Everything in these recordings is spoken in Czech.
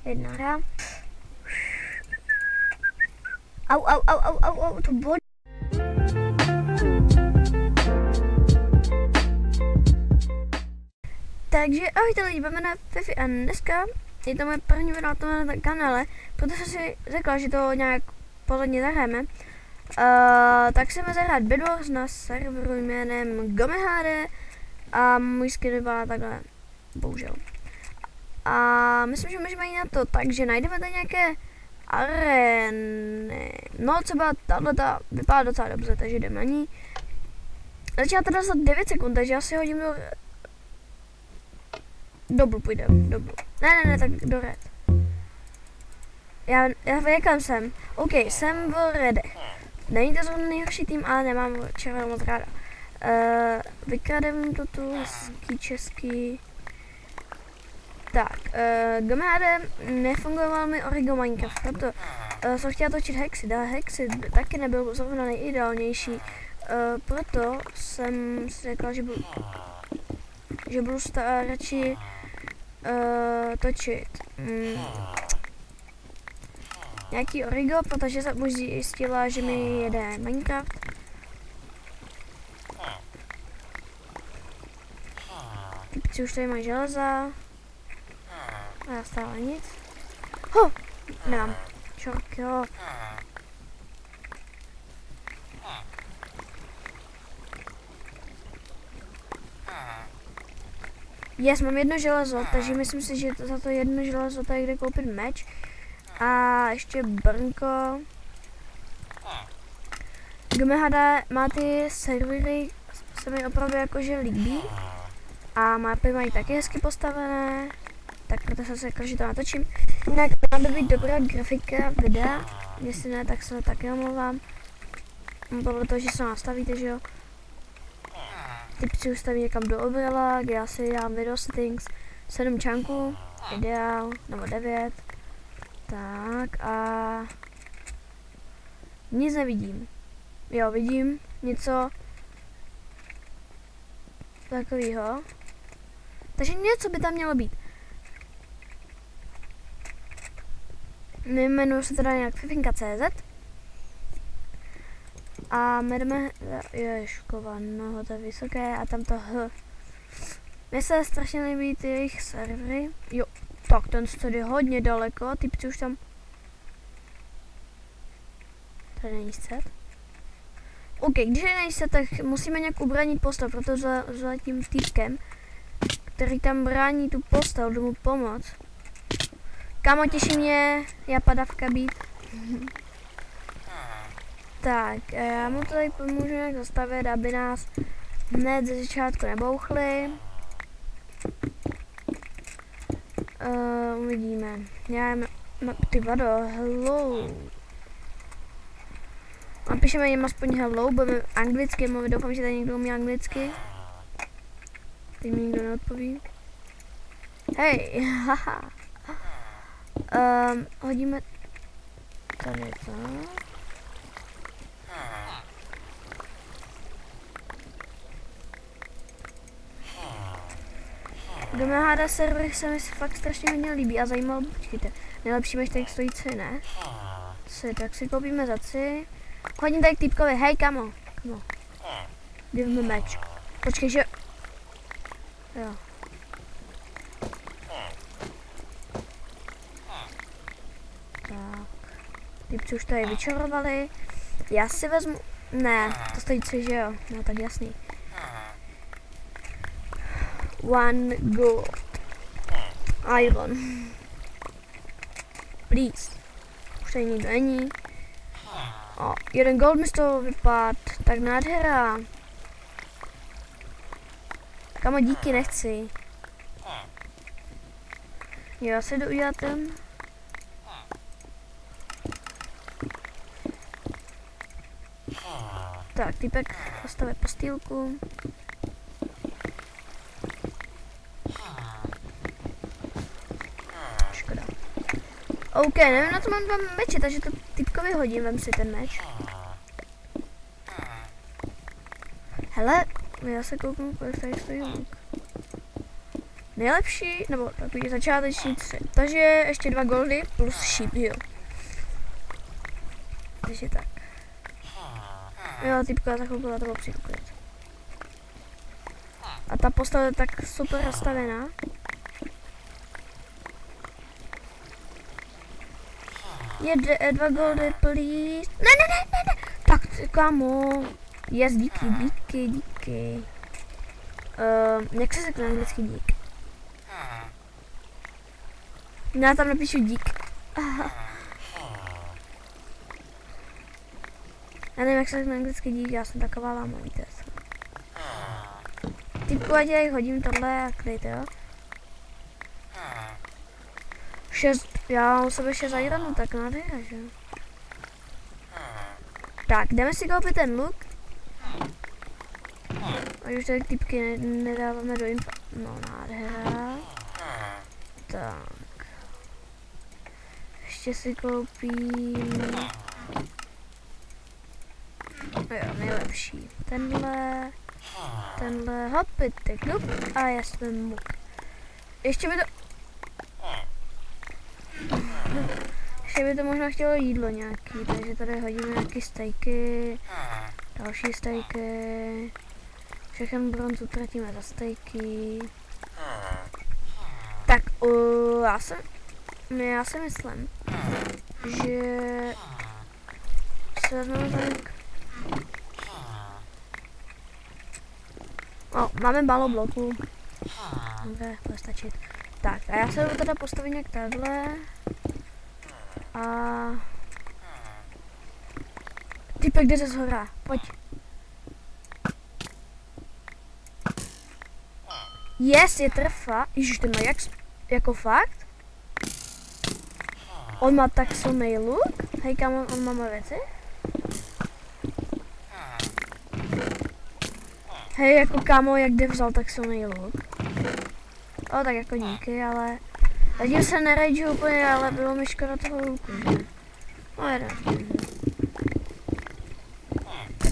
jedna hra. Au, to bolí. Takže ahojte lidi, budeme na Fifi a dneska je to moje první video na tomhle kanále, protože jsem si řekla, že to nějak pořádně zahrajeme. Tak chceme zahrát Bed Wars na serveru jménem GomeHD a můj skin vypadá takhle, bohužel. A myslím, že můžeme jít na to tak, že najdeme tady nějaké arény. No třeba tato vypadá docela dobře, takže jdeme na ní. Začíná teda za 9 sekund, takže já si hodím do blue půjdem, do blue. Ne, tak do red. Já jakam jsem? OK, jsem v redech. Není to zrovna nejhorší tým, ale nemám červenou moc ráda. Vykradem to tu, hezký český. Tak, GomeHD nefungoval mi Origo Minecraft, proto jsem chtěla točit Hexy, ale Hexy taky nebyl zrovna nejideálnější. Proto jsem si řekla, že budu radši točit nějaký Origo, protože jsem už zjistila, že mi jede Minecraft. Typci už tady mají železa. A já stále nic. Ho! Nemám. Čork, jo. Yes, mám jedno železo, takže myslím si, že za to jedno železo tady jde koupit meč. A ještě brnko. GomeHD má ty servery, se mi opravdu jakože líbí. A mapy mají taky hezky postavené. Tak proto jsem si řekla, že to natočím. Jinak má to být dobrá grafika videa. Jestli ne, tak se taky omlouvám. Podle toho, že se nastavíte, že jo. Typci ustaví někam do obrela, kde já si dám video settings. 7 čánků, ideál, nebo 9. Tak a nic nevidím. Jo, vidím něco takového. Takže něco by tam mělo být. Jmenuji se teda nějak Fifinka.cz a my jdeme, ježkova, no to je vysoké a tam to H. Mně se strašně líbí ty jejich servery. Jo, tak ten střed je hodně daleko, typci už tam. Tady není střed. OK, když není střed, tak musíme nějak ubránit postav, proto za tím týpkem, který tam brání tu postav, jdu mu pomoct. Kámo, těší mě japadavka být. Tak, já mu tady pomůžu nějak zastavit, aby nás hned ze začátku nebouchli. Uvidíme. Ty vado, hello. Napíšeme jim aspoň hello, budeme anglicky mluvit, doufám, že tady někdo umí anglicky. Teď mi nikdo neodpoví. Hej, haha. Hodíme tady to. GomeHD server se mi fakt strašně hodně líbí a zajímalo, počkejte, nejlepší meč tady stojí C, ne? C, tak si koupíme za C. Hodím tady k týpkovi, hej kamo, give me meč. Počkej, že... Jo. Tak, týpci už tady vyčarovali. Já si vezmu... Ne, to stojí C, že jo, no tak jasný. One gold. Iron. Please. Už tady nikdo není. O, jeden gold mi z toho vypadl. Tak nádhera. Kamo, díky, nechci. Jo, já se jdu udělat ten. Tak, týpek postaví postýlku. Škoda. OK, nevím, na to mám 2 meče, takže to typkovi hodím, vem si ten meč. Hele, já se kouknu, kolik tady stojí luk. nejlepší, nebo takový začáteční 3. Takže ještě 2 goldy plus sheep, jo. Takže tak. Jo, typka za chvilku na toho přijdu klid. A ta postava je tak super rozstavená. Je 2 goldy, please. Ne. Tak, kámo. Yes, díky. Jak se řekne anglicky dík? Já tam napíšu dík. Já nevím, jak se řekne anglicky dík, já jsem taková láma, víte. Typku, ať já hodím tohle a klid, jo? 6, já mám u sebe 6 ironů, tak nádhera, že? Tak, jdeme si koupit ten luk. A už tady typky nedáváme do info. No, nádhera. Tak. Ještě si koupím... Jo, nejlepší. Tenhle, hopit, klup a já jsem muk. Ještě by to možná chtělo jídlo nějaký, takže tady hodíme nějaký stejky, další stejky, všechny bronz utratíme za stejky. Tak, já si myslím, že se vezmeme tak. Máme málo bloků. Dobře, bude stačit. Tak, a já se jdu teda postavit nějak takhle. A... Typek jde ze zhora, pojď. Yes, je trfa. Ježiš, ten má jak... Jako fakt? On má tak silný luk? Hej, kam on má moje věci? Hej, jako kámo, jak kde vzal tak silný luk? Tak jako díky, ale... Zatím se nerajdu úplně, ale bylo mi škoda toho luku, že? No jeden.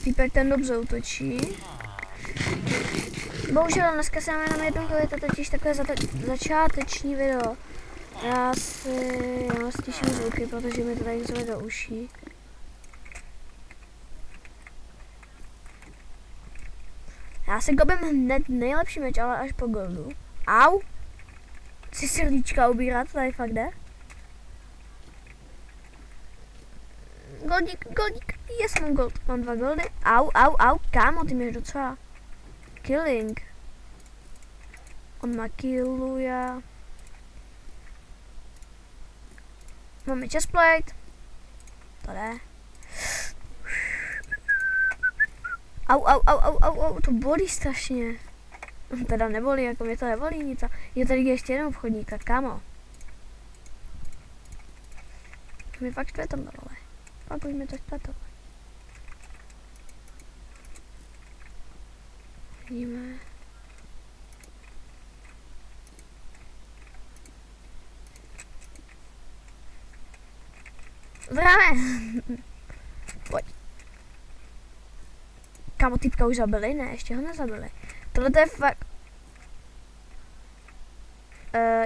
Týpek ten dobře útočí. Bohužel dneska se máme jenom jednou, je to totiž takové začáteční video. Já si těším zvuky, protože mi to tady zve do uší. Já si kopím hned nejlepší meč, ale až po goldu. Au! Chci srdíčka ubírat, tady fakt jde. Goldík, yes, mám gold, mám 2 goldy. Au, kámo, ty mě docela. Killing. On má killuje. Máme chestplate. To jde. Au, to bolí strašně. Teda nebolí, jako mě to nebolí nic. Je tady ještě jeden obchodník, kámo. Mi fakt štve tam dole. Fakt už mi to štve tohle. Vidíme. Zdráme! Pojď. Kámo, týpka už zabili? Ne, ještě ho nezabili. Tohle to je fakt...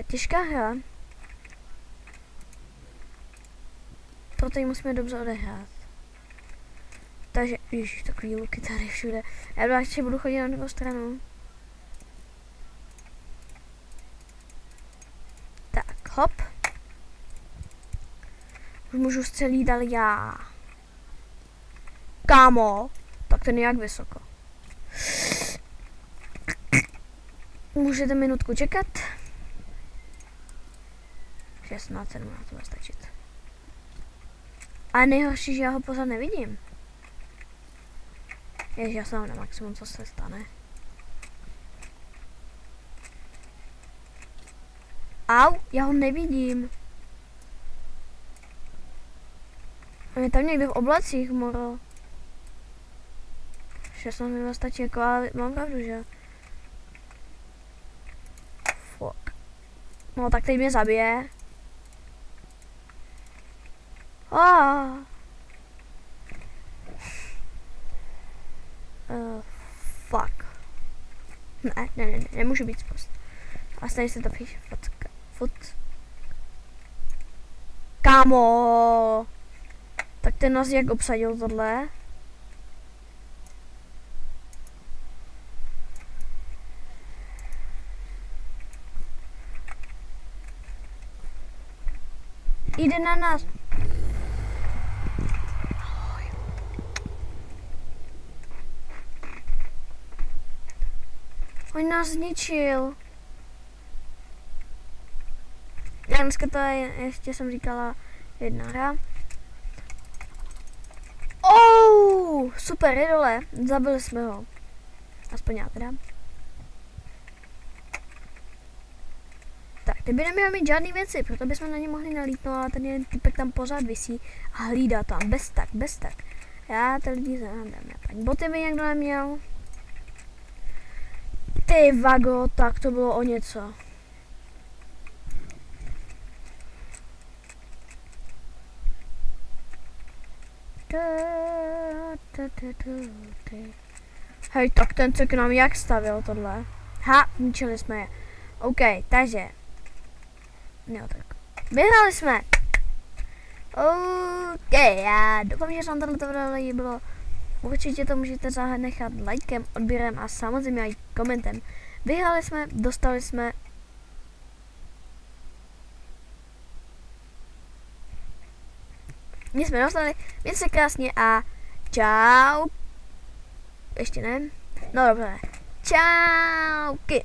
těžká hra. Proto ji musíme dobře odehrát. Takže, ježiš, takový luky tady všude. Já ještě budu chodit na druhou stranu. Tak, hop. Už můžu střelít, ale já. Kámo, tak ten je jak vysoko. Můžete minutku čekat. 16, 17, to bude stačit. A nejhorší, že já ho pořád nevidím. Ježiš, já jsem na maximum, co se stane. Au, já ho nevidím. On je tam někde v oblacích, moro. 16 minut stačí, jako, ale mám pravdu, že? Fuck. No, tak teď mě zabije. Fuck. Ne, nemůžu být zprost. A stejně se to píše fut. Kámo! Tak ten nás jak obsadil tohle? Jde na nás. On nás zničil. Já dneska to je, ještě jsem říkala, jedna hra. Super, je dole. Zabili jsme ho. Aspoň já teda. Tak, ty by neměl mít žádný věci, proto bychom na ně mohli nalítnout, ale ten jeden typek tam pořád visí a hlídá tam, bez tak. Já ty lidi znám, paní. Boty by někdo neměl. Ty vago, tak to bylo o něco. Hej, tak ten co k nám jak stavil tohle? Ha, ničili jsme je. OK, takže. Jo, tak. Vyhráli jsme. OK, já doufám, že vám tohle video líbilo. Určitě to můžete zanechat lajkem, odběrem a samozřejmě i komentem. Vyhráli jsme, dostali jsme. My jsme dostali, mějte se krásně a čau. Ještě ne? No dobře. Čauky.